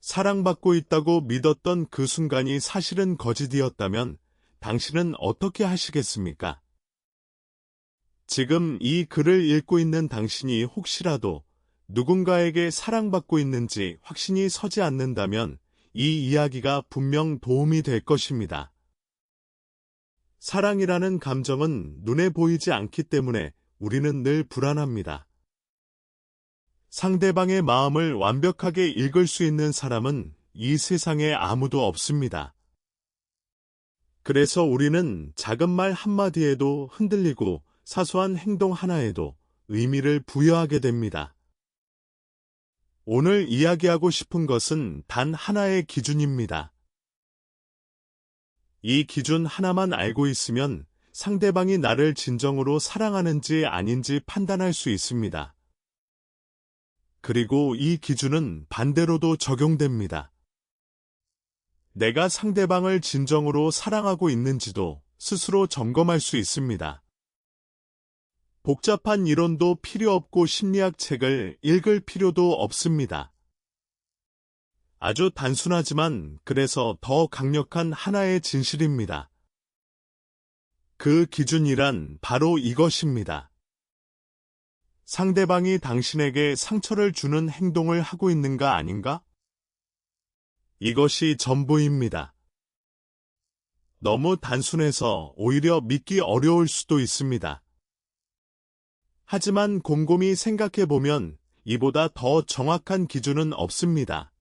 사랑받고 있다고 믿었던 그 순간이 사실은 거짓이었다면 당신은 어떻게 하시겠습니까? 지금 이 글을 읽고 있는 당신이 혹시라도 누군가에게 사랑받고 있는지 확신이 서지 않는다면 이 이야기가 분명 도움이 될 것입니다. 사랑이라는 감정은 눈에 보이지 않기 때문에 우리는 늘 불안합니다. 상대방의 마음을 완벽하게 읽을 수 있는 사람은 이 세상에 아무도 없습니다. 그래서 우리는 작은 말 한마디에도 흔들리고 사소한 행동 하나에도 의미를 부여하게 됩니다. 오늘 이야기하고 싶은 것은 단 하나의 기준입니다. 이 기준 하나만 알고 있으면 상대방이 나를 진정으로 사랑하는지 아닌지 판단할 수 있습니다. 그리고 이 기준은 반대로도 적용됩니다. 내가 상대방을 진정으로 사랑하고 있는지도 스스로 점검할 수 있습니다. 복잡한 이론도 필요 없고 심리학 책을 읽을 필요도 없습니다. 아주 단순하지만 그래서 더 강력한 하나의 진실입니다. 그 기준이란 바로 이것입니다. 상대방이 당신에게 상처를 주는 행동을 하고 있는가 아닌가? 이것이 전부입니다. 너무 단순해서 오히려 믿기 어려울 수도 있습니다. 하지만 곰곰이 생각해보면 이보다 더 정확한 기준은 없습니다.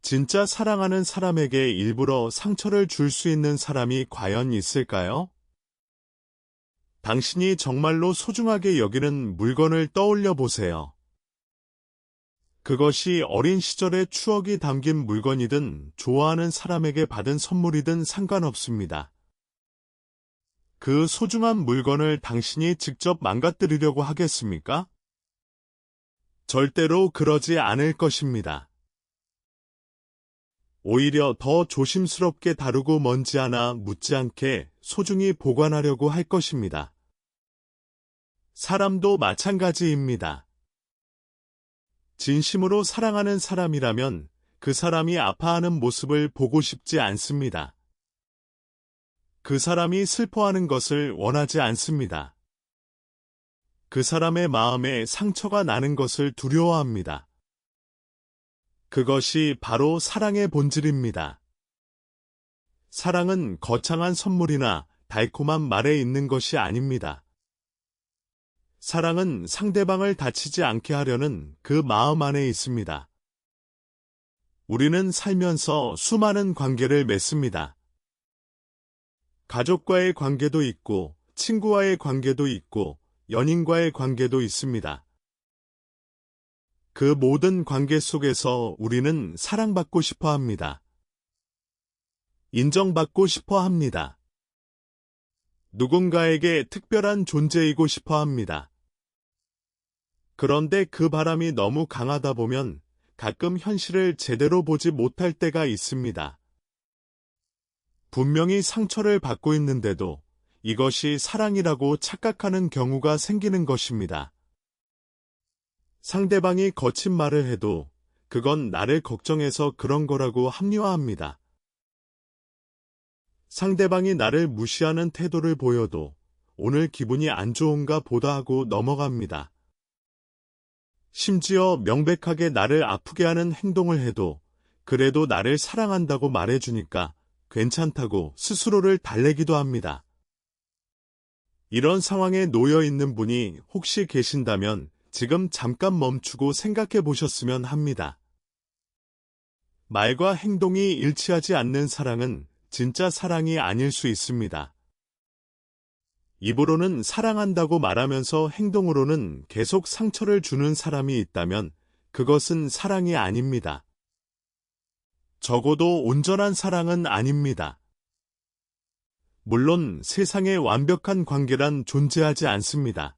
진짜 사랑하는 사람에게 일부러 상처를 줄 수 있는 사람이 과연 있을까요? 당신이 정말로 소중하게 여기는 물건을 떠올려 보세요. 그것이 어린 시절의 추억이 담긴 물건이든 좋아하는 사람에게 받은 선물이든 상관없습니다. 그 소중한 물건을 당신이 직접 망가뜨리려고 하겠습니까? 절대로 그러지 않을 것입니다. 오히려 더 조심스럽게 다루고 먼지 하나 묻지 않게 소중히 보관하려고 할 것입니다. 사람도 마찬가지입니다. 진심으로 사랑하는 사람이라면 그 사람이 아파하는 모습을 보고 싶지 않습니다. 그 사람이 슬퍼하는 것을 원하지 않습니다. 그 사람의 마음에 상처가 나는 것을 두려워합니다. 그것이 바로 사랑의 본질입니다. 사랑은 거창한 선물이나 달콤한 말에 있는 것이 아닙니다. 사랑은 상대방을 다치지 않게 하려는 그 마음 안에 있습니다. 우리는 살면서 수많은 관계를 맺습니다. 가족과의 관계도 있고, 친구와의 관계도 있고, 연인과의 관계도 있습니다. 그 모든 관계 속에서 우리는 사랑받고 싶어 합니다. 인정받고 싶어 합니다. 누군가에게 특별한 존재이고 싶어 합니다. 그런데 그 바람이 너무 강하다 보면 가끔 현실을 제대로 보지 못할 때가 있습니다. 분명히 상처를 받고 있는데도 이것이 사랑이라고 착각하는 경우가 생기는 것입니다. 상대방이 거친 말을 해도 그건 나를 걱정해서 그런 거라고 합리화합니다. 상대방이 나를 무시하는 태도를 보여도 오늘 기분이 안 좋은가 보다 하고 넘어갑니다. 심지어 명백하게 나를 아프게 하는 행동을 해도 그래도 나를 사랑한다고 말해주니까 괜찮다고 스스로를 달래기도 합니다. 이런 상황에 놓여 있는 분이 혹시 계신다면 지금 잠깐 멈추고 생각해 보셨으면 합니다. 말과 행동이 일치하지 않는 사랑은 진짜 사랑이 아닐 수 있습니다. 입으로는 사랑한다고 말하면서 행동으로는 계속 상처를 주는 사람이 있다면 그것은 사랑이 아닙니다. 적어도 온전한 사랑은 아닙니다. 물론 세상에 완벽한 관계란 존재하지 않습니다.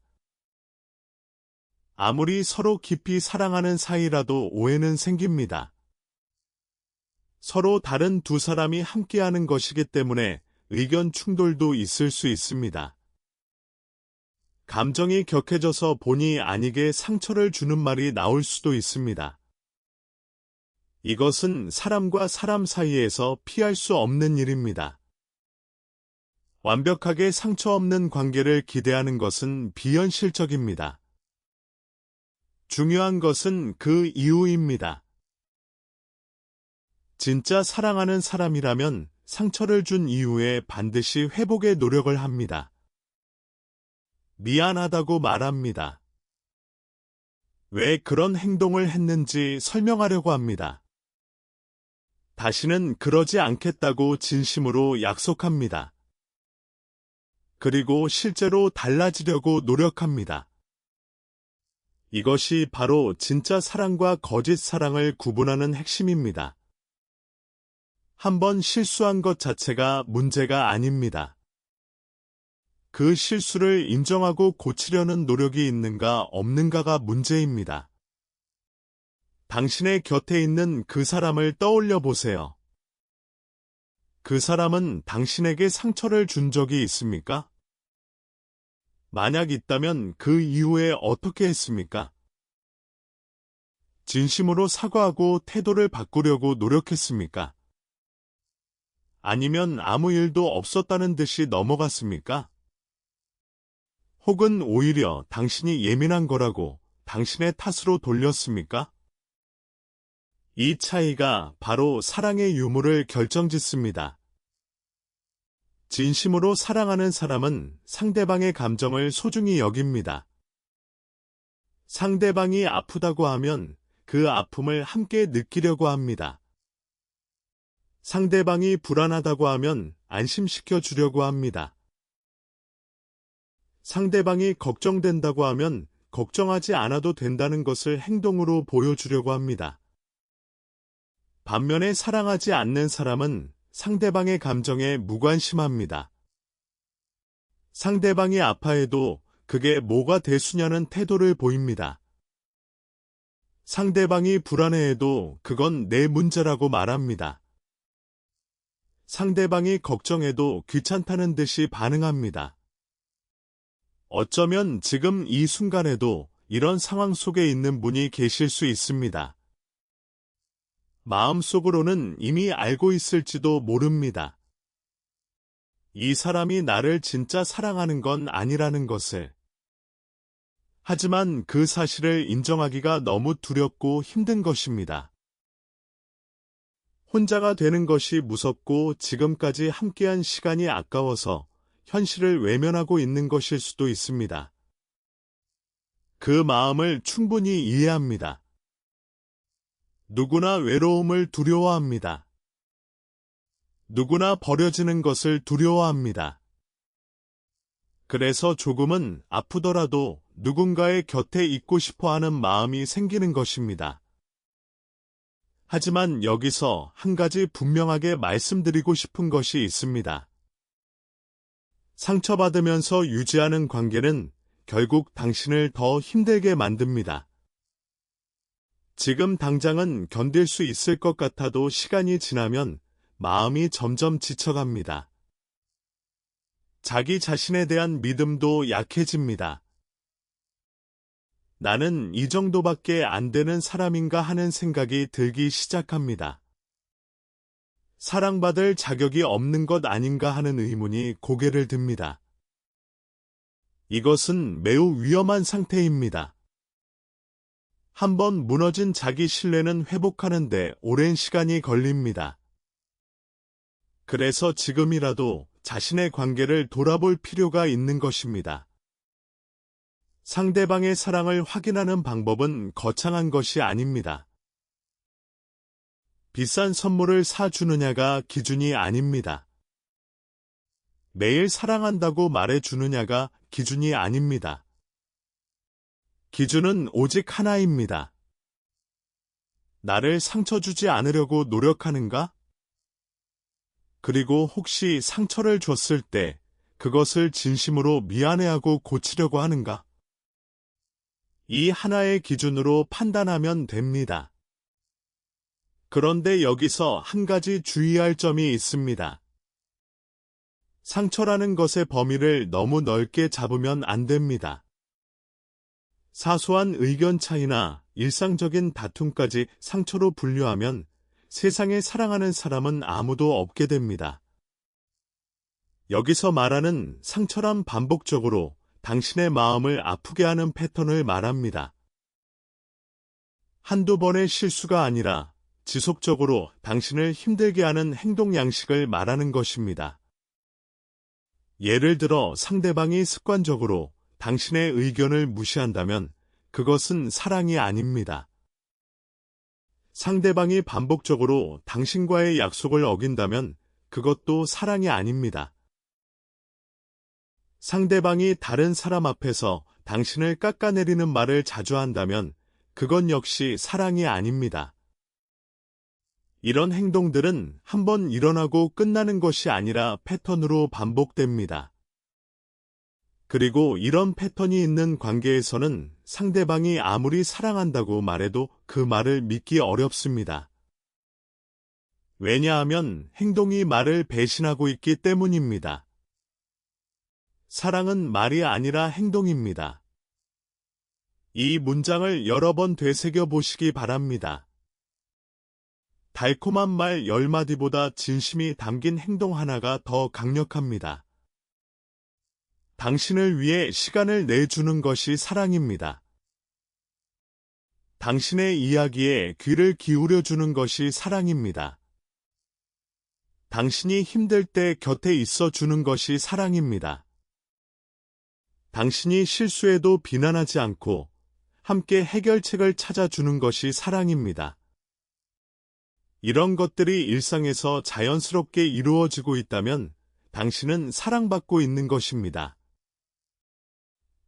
아무리 서로 깊이 사랑하는 사이라도 오해는 생깁니다. 서로 다른 두 사람이 함께하는 것이기 때문에 의견 충돌도 있을 수 있습니다. 감정이 격해져서 본의 아니게 상처를 주는 말이 나올 수도 있습니다. 이것은 사람과 사람 사이에서 피할 수 없는 일입니다. 완벽하게 상처 없는 관계를 기대하는 것은 비현실적입니다. 중요한 것은 그 이유입니다. 진짜 사랑하는 사람이라면 상처를 준 이후에 반드시 회복의 노력을 합니다. 미안하다고 말합니다. 왜 그런 행동을 했는지 설명하려고 합니다. 다시는 그러지 않겠다고 진심으로 약속합니다. 그리고 실제로 달라지려고 노력합니다. 이것이 바로 진짜 사랑과 거짓 사랑을 구분하는 핵심입니다. 한번 실수한 것 자체가 문제가 아닙니다. 그 실수를 인정하고 고치려는 노력이 있는가 없는가가 문제입니다. 당신의 곁에 있는 그 사람을 떠올려 보세요. 그 사람은 당신에게 상처를 준 적이 있습니까? 만약 있다면 그 이후에 어떻게 했습니까? 진심으로 사과하고 태도를 바꾸려고 노력했습니까? 아니면 아무 일도 없었다는 듯이 넘어갔습니까? 혹은 오히려 당신이 예민한 거라고 당신의 탓으로 돌렸습니까? 이 차이가 바로 사랑의 유무를 결정짓습니다. 진심으로 사랑하는 사람은 상대방의 감정을 소중히 여깁니다. 상대방이 아프다고 하면 그 아픔을 함께 느끼려고 합니다. 상대방이 불안하다고 하면 안심시켜 주려고 합니다. 상대방이 걱정된다고 하면 걱정하지 않아도 된다는 것을 행동으로 보여주려고 합니다. 반면에 사랑하지 않는 사람은 상대방의 감정에 무관심합니다. 상대방이 아파해도 그게 뭐가 대수냐는 태도를 보입니다. 상대방이 불안해해도 그건 내 문제라고 말합니다. 상대방이 걱정해도 귀찮다는 듯이 반응합니다. 어쩌면 지금 이 순간에도 이런 상황 속에 있는 분이 계실 수 있습니다. 마음속으로는 이미 알고 있을지도 모릅니다. 이 사람이 나를 진짜 사랑하는 건 아니라는 것을. 하지만 그 사실을 인정하기가 너무 두렵고 힘든 것입니다. 혼자가 되는 것이 무섭고 지금까지 함께한 시간이 아까워서 현실을 외면하고 있는 것일 수도 있습니다. 그 마음을 충분히 이해합니다. 누구나 외로움을 두려워합니다. 누구나 버려지는 것을 두려워합니다. 그래서 조금은 아프더라도 누군가의 곁에 있고 싶어 하는 마음이 생기는 것입니다. 하지만 여기서 한 가지 분명하게 말씀드리고 싶은 것이 있습니다. 상처받으면서 유지하는 관계는 결국 당신을 더 힘들게 만듭니다. 지금 당장은 견딜 수 있을 것 같아도 시간이 지나면 마음이 점점 지쳐갑니다. 자기 자신에 대한 믿음도 약해집니다. 나는 이 정도밖에 안 되는 사람인가 하는 생각이 들기 시작합니다. 사랑받을 자격이 없는 것 아닌가 하는 의문이 고개를 듭니다. 이것은 매우 위험한 상태입니다. 한번 무너진 자기 신뢰는 회복하는데 오랜 시간이 걸립니다. 그래서 지금이라도 자신의 관계를 돌아볼 필요가 있는 것입니다. 상대방의 사랑을 확인하는 방법은 거창한 것이 아닙니다. 비싼 선물을 사주느냐가 기준이 아닙니다. 매일 사랑한다고 말해주느냐가 기준이 아닙니다. 기준은 오직 하나입니다. 나를 상처 주지 않으려고 노력하는가? 그리고 혹시 상처를 줬을 때 그것을 진심으로 미안해하고 고치려고 하는가? 이 하나의 기준으로 판단하면 됩니다. 그런데 여기서 한 가지 주의할 점이 있습니다. 상처라는 것의 범위를 너무 넓게 잡으면 안 됩니다. 사소한 의견 차이나 일상적인 다툼까지 상처로 분류하면 세상에 사랑하는 사람은 아무도 없게 됩니다. 여기서 말하는 상처란 반복적으로 당신의 마음을 아프게 하는 패턴을 말합니다. 한두 번의 실수가 아니라 지속적으로 당신을 힘들게 하는 행동 양식을 말하는 것입니다. 예를 들어 상대방이 습관적으로 당신의 의견을 무시한다면 그것은 사랑이 아닙니다. 상대방이 반복적으로 당신과의 약속을 어긴다면 그것도 사랑이 아닙니다. 상대방이 다른 사람 앞에서 당신을 깎아내리는 말을 자주 한다면 그건 역시 사랑이 아닙니다. 이런 행동들은 한번 일어나고 끝나는 것이 아니라 패턴으로 반복됩니다. 그리고 이런 패턴이 있는 관계에서는 상대방이 아무리 사랑한다고 말해도 그 말을 믿기 어렵습니다. 왜냐하면 행동이 말을 배신하고 있기 때문입니다. 사랑은 말이 아니라 행동입니다. 이 문장을 여러 번 되새겨 보시기 바랍니다. 달콤한 말 10마디보다 진심이 담긴 행동 하나가 더 강력합니다. 당신을 위해 시간을 내주는 것이 사랑입니다. 당신의 이야기에 귀를 기울여주는 것이 사랑입니다. 당신이 힘들 때 곁에 있어 주는 것이 사랑입니다. 당신이 실수해도 비난하지 않고 함께 해결책을 찾아주는 것이 사랑입니다. 이런 것들이 일상에서 자연스럽게 이루어지고 있다면 당신은 사랑받고 있는 것입니다.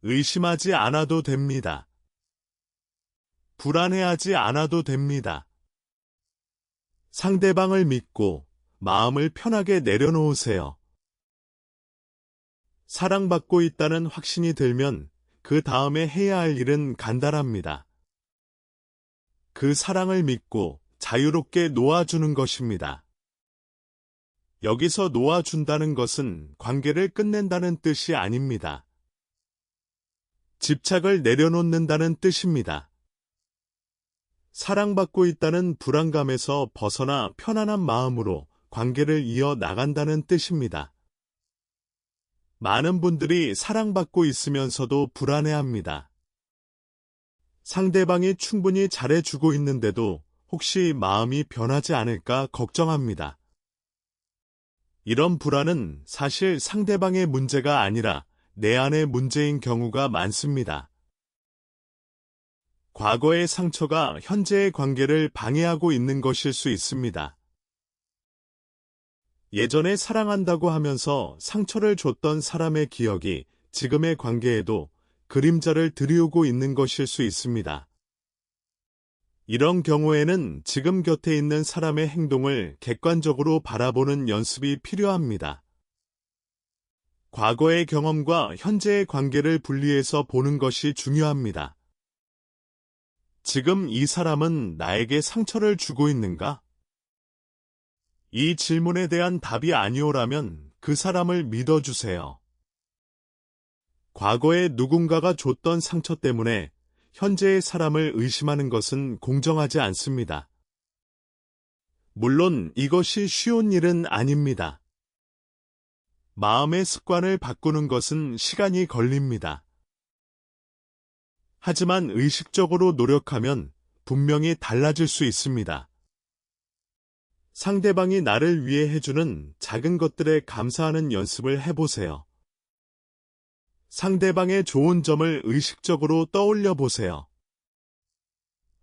의심하지 않아도 됩니다. 불안해하지 않아도 됩니다. 상대방을 믿고 마음을 편하게 내려놓으세요. 사랑받고 있다는 확신이 들면 그 다음에 해야 할 일은 간단합니다. 그 사랑을 믿고 자유롭게 놓아주는 것입니다. 여기서 놓아준다는 것은 관계를 끝낸다는 뜻이 아닙니다. 집착을 내려놓는다는 뜻입니다. 사랑받고 있다는 불안감에서 벗어나 편안한 마음으로 관계를 이어나간다는 뜻입니다. 많은 분들이 사랑받고 있으면서도 불안해합니다. 상대방이 충분히 잘해주고 있는데도 혹시 마음이 변하지 않을까 걱정합니다. 이런 불안은 사실 상대방의 문제가 아니라 내 안의 문제인 경우가 많습니다. 과거의 상처가 현재의 관계를 방해하고 있는 것일 수 있습니다. 예전에 사랑한다고 하면서 상처를 줬던 사람의 기억이 지금의 관계에도 그림자를 들이우고 있는 것일 수 있습니다. 이런 경우에는 지금 곁에 있는 사람의 행동을 객관적으로 바라보는 연습이 필요합니다. 과거의 경험과 현재의 관계를 분리해서 보는 것이 중요합니다. 지금 이 사람은 나에게 상처를 주고 있는가? 이 질문에 대한 답이 아니오라면 그 사람을 믿어주세요. 과거에 누군가가 줬던 상처 때문에 현재의 사람을 의심하는 것은 공정하지 않습니다. 물론 이것이 쉬운 일은 아닙니다. 마음의 습관을 바꾸는 것은 시간이 걸립니다. 하지만 의식적으로 노력하면 분명히 달라질 수 있습니다. 상대방이 나를 위해 해주는 작은 것들에 감사하는 연습을 해보세요. 상대방의 좋은 점을 의식적으로 떠올려 보세요.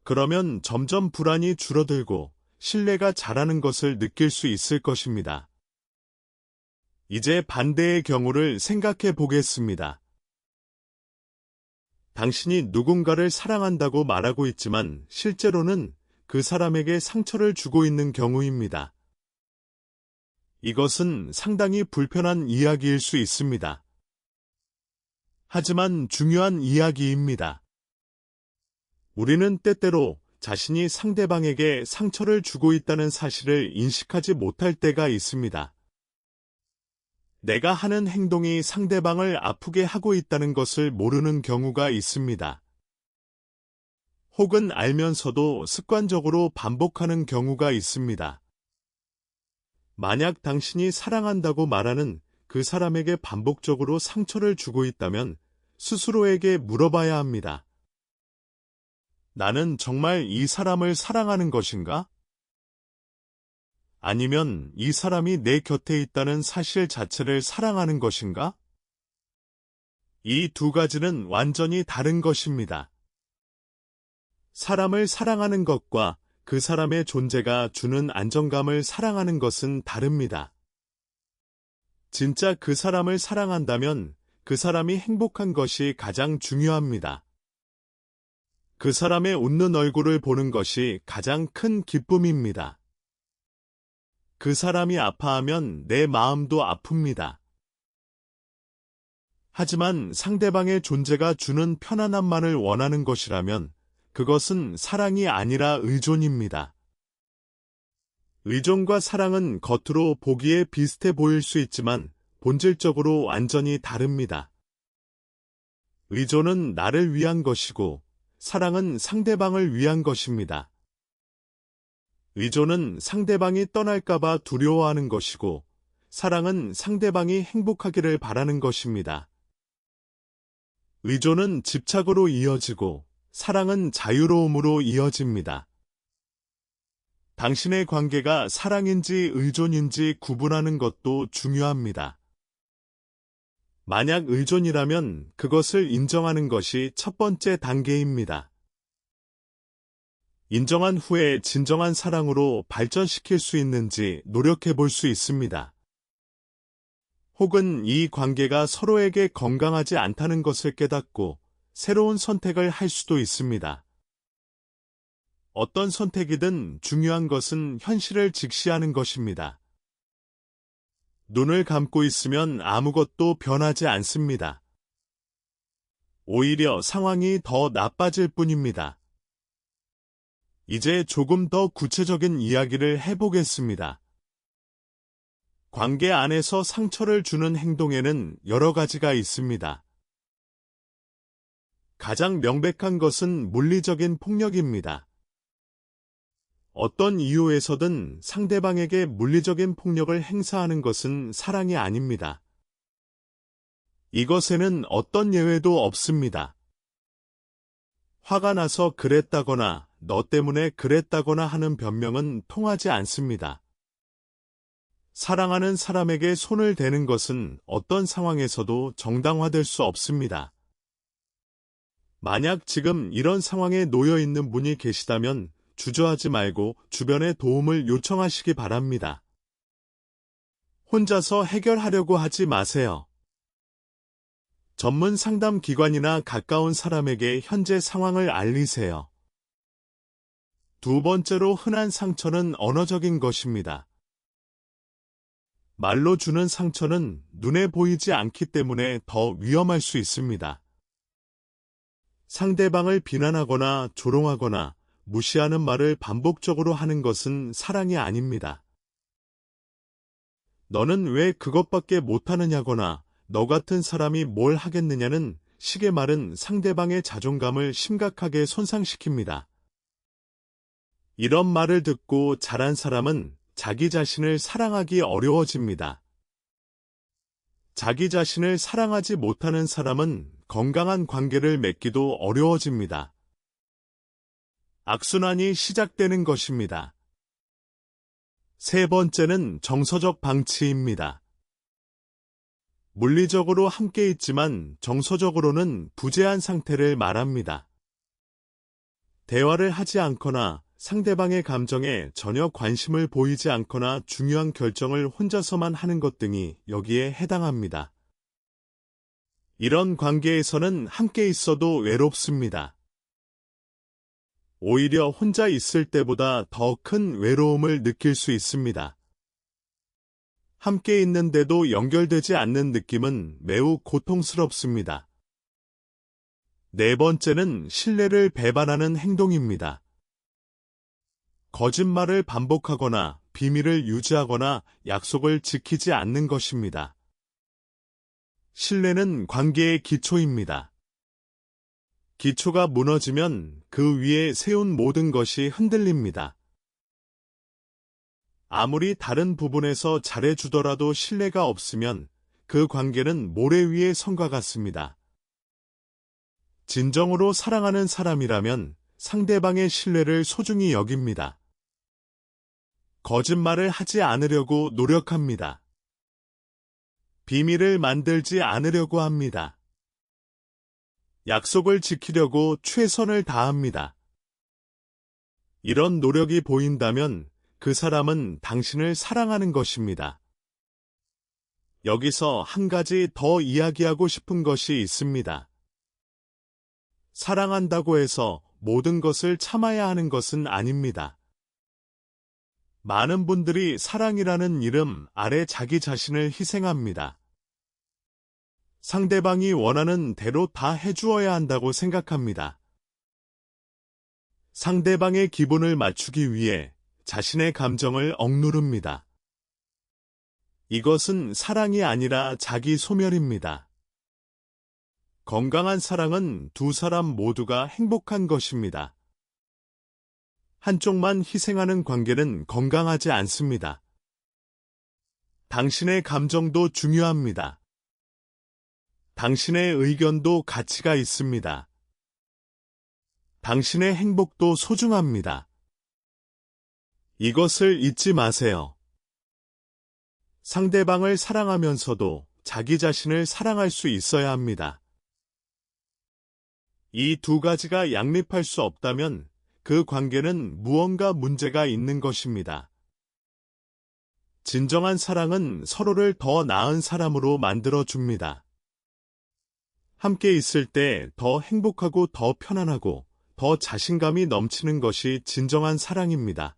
그러면 점점 불안이 줄어들고 신뢰가 자라는 것을 느낄 수 있을 것입니다. 이제 반대의 경우를 생각해 보겠습니다. 당신이 누군가를 사랑한다고 말하고 있지만 실제로는 그 사람에게 상처를 주고 있는 경우입니다. 이것은 상당히 불편한 이야기일 수 있습니다. 하지만 중요한 이야기입니다. 우리는 때때로 자신이 상대방에게 상처를 주고 있다는 사실을 인식하지 못할 때가 있습니다. 내가 하는 행동이 상대방을 아프게 하고 있다는 것을 모르는 경우가 있습니다. 혹은 알면서도 습관적으로 반복하는 경우가 있습니다. 만약 당신이 사랑한다고 말하는 그 사람에게 반복적으로 상처를 주고 있다면 스스로에게 물어봐야 합니다. 나는 정말 이 사람을 사랑하는 것인가? 아니면 이 사람이 내 곁에 있다는 사실 자체를 사랑하는 것인가? 이 두 가지는 완전히 다른 것입니다. 사람을 사랑하는 것과 그 사람의 존재가 주는 안정감을 사랑하는 것은 다릅니다. 진짜 그 사람을 사랑한다면 그 사람이 행복한 것이 가장 중요합니다. 그 사람의 웃는 얼굴을 보는 것이 가장 큰 기쁨입니다. 그 사람이 아파하면 내 마음도 아픕니다. 하지만 상대방의 존재가 주는 편안함만을 원하는 것이라면 그것은 사랑이 아니라 의존입니다. 의존과 사랑은 겉으로 보기에 비슷해 보일 수 있지만 본질적으로 완전히 다릅니다. 의존은 나를 위한 것이고 사랑은 상대방을 위한 것입니다. 의존은 상대방이 떠날까봐 두려워하는 것이고 사랑은 상대방이 행복하기를 바라는 것입니다. 의존은 집착으로 이어지고 사랑은 자유로움으로 이어집니다. 당신의 관계가 사랑인지 의존인지 구분하는 것도 중요합니다. 만약 의존이라면 그것을 인정하는 것이 첫 번째 단계입니다. 인정한 후에 진정한 사랑으로 발전시킬 수 있는지 노력해 볼 수 있습니다. 혹은 이 관계가 서로에게 건강하지 않다는 것을 깨닫고 새로운 선택을 할 수도 있습니다. 어떤 선택이든 중요한 것은 현실을 직시하는 것입니다. 눈을 감고 있으면 아무것도 변하지 않습니다. 오히려 상황이 더 나빠질 뿐입니다. 이제 조금 더 구체적인 이야기를 해보겠습니다. 관계 안에서 상처를 주는 행동에는 여러 가지가 있습니다. 가장 명백한 것은 물리적인 폭력입니다. 어떤 이유에서든 상대방에게 물리적인 폭력을 행사하는 것은 사랑이 아닙니다. 이것에는 어떤 예외도 없습니다. 화가 나서 그랬다거나 너 때문에 그랬다거나 하는 변명은 통하지 않습니다. 사랑하는 사람에게 손을 대는 것은 어떤 상황에서도 정당화될 수 없습니다. 만약 지금 이런 상황에 놓여 있는 분이 계시다면 주저하지 말고 주변의 도움을 요청하시기 바랍니다. 혼자서 해결하려고 하지 마세요. 전문 상담 기관이나 가까운 사람에게 현재 상황을 알리세요. 두 번째로 흔한 상처는 언어적인 것입니다. 말로 주는 상처는 눈에 보이지 않기 때문에 더 위험할 수 있습니다. 상대방을 비난하거나 조롱하거나 무시하는 말을 반복적으로 하는 것은 사랑이 아닙니다. 너는 왜 그것밖에 못하느냐거나 너 같은 사람이 뭘 하겠느냐는 식의 말은 상대방의 자존감을 심각하게 손상시킵니다. 이런 말을 듣고 자란 사람은 자기 자신을 사랑하기 어려워집니다. 자기 자신을 사랑하지 못하는 사람은 건강한 관계를 맺기도 어려워집니다. 악순환이 시작되는 것입니다. 세 번째는 정서적 방치입니다. 물리적으로 함께 있지만 정서적으로는 부재한 상태를 말합니다. 대화를 하지 않거나 상대방의 감정에 전혀 관심을 보이지 않거나 중요한 결정을 혼자서만 하는 것 등이 여기에 해당합니다. 이런 관계에서는 함께 있어도 외롭습니다. 오히려 혼자 있을 때보다 더 큰 외로움을 느낄 수 있습니다. 함께 있는데도 연결되지 않는 느낌은 매우 고통스럽습니다. 네 번째는 신뢰를 배반하는 행동입니다. 거짓말을 반복하거나 비밀을 유지하거나 약속을 지키지 않는 것입니다. 신뢰는 관계의 기초입니다. 기초가 무너지면 그 위에 세운 모든 것이 흔들립니다. 아무리 다른 부분에서 잘해주더라도 신뢰가 없으면 그 관계는 모래 위의 성과 같습니다. 진정으로 사랑하는 사람이라면 상대방의 신뢰를 소중히 여깁니다. 거짓말을 하지 않으려고 노력합니다. 비밀을 만들지 않으려고 합니다. 약속을 지키려고 최선을 다합니다. 이런 노력이 보인다면 그 사람은 당신을 사랑하는 것입니다. 여기서 한 가지 더 이야기하고 싶은 것이 있습니다. 사랑한다고 해서 모든 것을 참아야 하는 것은 아닙니다. 많은 분들이 사랑이라는 이름 아래 자기 자신을 희생합니다. 상대방이 원하는 대로 다 해주어야 한다고 생각합니다. 상대방의 기분을 맞추기 위해 자신의 감정을 억누릅니다. 이것은 사랑이 아니라 자기 소멸입니다. 건강한 사랑은 두 사람 모두가 행복한 것입니다. 한쪽만 희생하는 관계는 건강하지 않습니다. 당신의 감정도 중요합니다. 당신의 의견도 가치가 있습니다. 당신의 행복도 소중합니다. 이것을 잊지 마세요. 상대방을 사랑하면서도 자기 자신을 사랑할 수 있어야 합니다. 이 두 가지가 양립할 수 없다면 그 관계는 무언가 문제가 있는 것입니다. 진정한 사랑은 서로를 더 나은 사람으로 만들어줍니다. 함께 있을 때 더 행복하고 더 편안하고 더 자신감이 넘치는 것이 진정한 사랑입니다.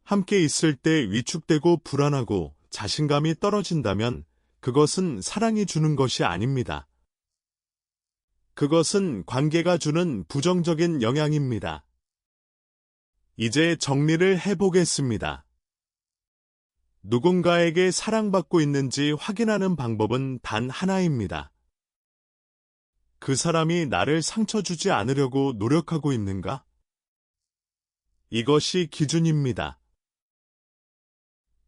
함께 있을 때 위축되고 불안하고 자신감이 떨어진다면 그것은 사랑이 주는 것이 아닙니다. 그것은 관계가 주는 부정적인 영향입니다. 이제 정리를 해보겠습니다. 누군가에게 사랑받고 있는지 확인하는 방법은 단 하나입니다. 그 사람이 나를 상처 주지 않으려고 노력하고 있는가? 이것이 기준입니다.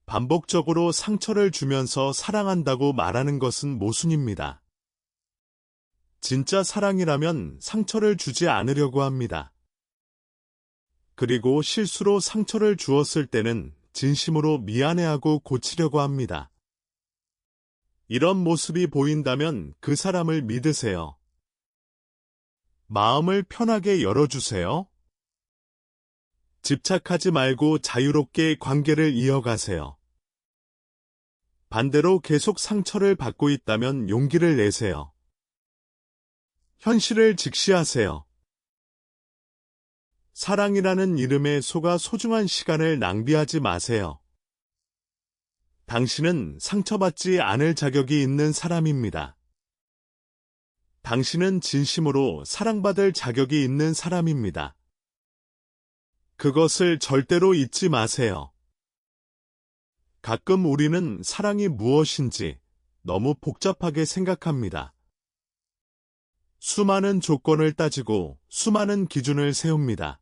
반복적으로 상처를 주면서 사랑한다고 말하는 것은 모순입니다. 진짜 사랑이라면 상처를 주지 않으려고 합니다. 그리고 실수로 상처를 주었을 때는 진심으로 미안해하고 고치려고 합니다. 이런 모습이 보인다면 그 사람을 믿으세요. 마음을 편하게 열어주세요. 집착하지 말고 자유롭게 관계를 이어가세요. 반대로 계속 상처를 받고 있다면 용기를 내세요. 현실을 직시하세요. 사랑이라는 이름에 속아 소중한 시간을 낭비하지 마세요. 당신은 상처받지 않을 자격이 있는 사람입니다. 당신은 진심으로 사랑받을 자격이 있는 사람입니다. 그것을 절대로 잊지 마세요. 가끔 우리는 사랑이 무엇인지 너무 복잡하게 생각합니다. 수많은 조건을 따지고 수많은 기준을 세웁니다.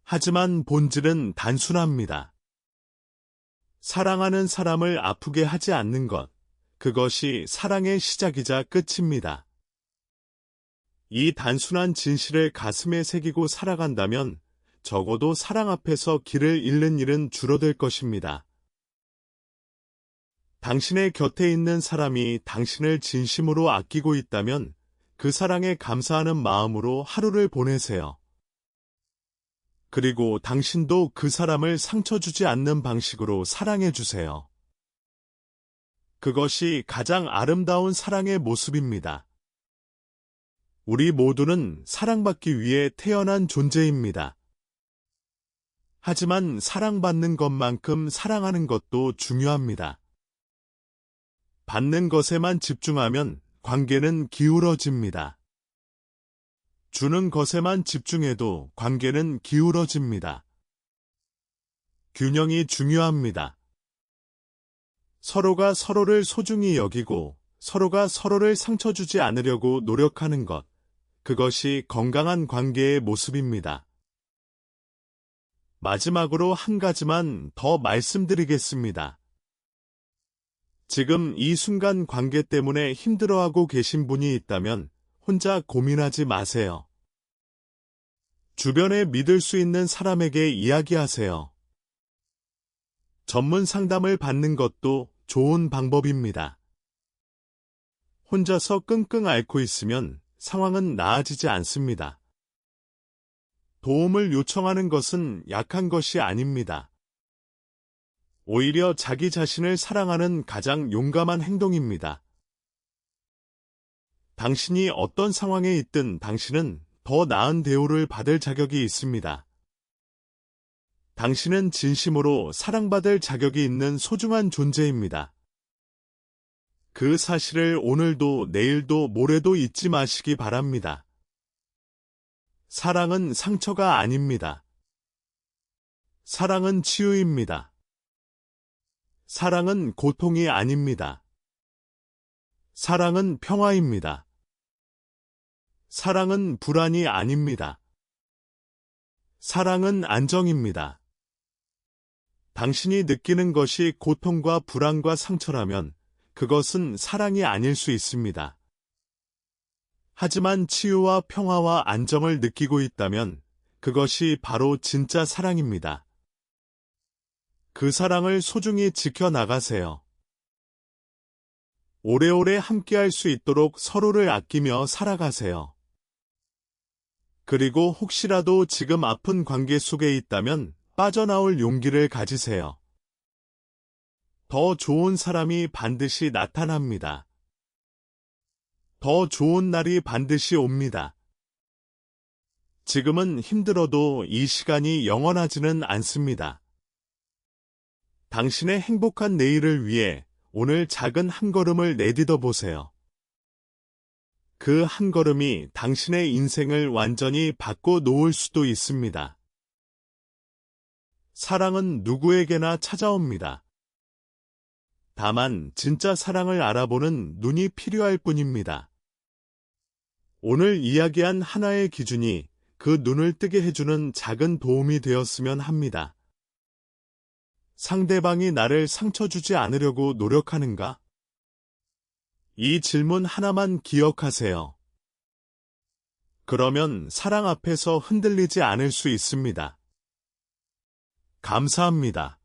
하지만 본질은 단순합니다. 사랑하는 사람을 아프게 하지 않는 것, 그것이 사랑의 시작이자 끝입니다. 이 단순한 진실을 가슴에 새기고 살아간다면 적어도 사랑 앞에서 길을 잃는 일은 줄어들 것입니다. 당신의 곁에 있는 사람이 당신을 진심으로 아끼고 있다면 그 사랑에 감사하는 마음으로 하루를 보내세요. 그리고 당신도 그 사람을 상처 주지 않는 방식으로 사랑해 주세요. 그것이 가장 아름다운 사랑의 모습입니다. 우리 모두는 사랑받기 위해 태어난 존재입니다. 하지만 사랑받는 것만큼 사랑하는 것도 중요합니다. 받는 것에만 집중하면 관계는 기울어집니다. 주는 것에만 집중해도 관계는 기울어집니다. 균형이 중요합니다. 서로가 서로를 소중히 여기고 서로가 서로를 상처 주지 않으려고 노력하는 것, 그것이 건강한 관계의 모습입니다. 마지막으로 한 가지만 더 말씀드리겠습니다. 지금 이 순간 관계 때문에 힘들어하고 계신 분이 있다면 혼자 고민하지 마세요. 주변에 믿을 수 있는 사람에게 이야기하세요. 전문 상담을 받는 것도 좋은 방법입니다. 혼자서 끙끙 앓고 있으면 상황은 나아지지 않습니다. 도움을 요청하는 것은 약한 것이 아닙니다. 오히려 자기 자신을 사랑하는 가장 용감한 행동입니다. 당신이 어떤 상황에 있든 당신은 더 나은 대우를 받을 자격이 있습니다. 당신은 진심으로 사랑받을 자격이 있는 소중한 존재입니다. 그 사실을 오늘도 내일도 모레도 잊지 마시기 바랍니다. 사랑은 상처가 아닙니다. 사랑은 치유입니다. 사랑은 고통이 아닙니다. 사랑은 평화입니다. 사랑은 불안이 아닙니다. 사랑은 안정입니다. 당신이 느끼는 것이 고통과 불안과 상처라면 그것은 사랑이 아닐 수 있습니다. 하지만 치유와 평화와 안정을 느끼고 있다면 그것이 바로 진짜 사랑입니다. 그 사랑을 소중히 지켜나가세요. 오래오래 함께할 수 있도록 서로를 아끼며 살아가세요. 그리고 혹시라도 지금 아픈 관계 속에 있다면 빠져나올 용기를 가지세요. 더 좋은 사람이 반드시 나타납니다. 더 좋은 날이 반드시 옵니다. 지금은 힘들어도 이 시간이 영원하지는 않습니다. 당신의 행복한 내일을 위해 오늘 작은 한 걸음을 내딛어 보세요. 그 한 걸음이 당신의 인생을 완전히 바꿔 놓을 수도 있습니다. 사랑은 누구에게나 찾아옵니다. 다만 진짜 사랑을 알아보는 눈이 필요할 뿐입니다. 오늘 이야기한 하나의 기준이 그 눈을 뜨게 해주는 작은 도움이 되었으면 합니다. 상대방이 나를 상처 주지 않으려고 노력하는가? 이 질문 하나만 기억하세요. 그러면 사랑 앞에서 흔들리지 않을 수 있습니다. 감사합니다.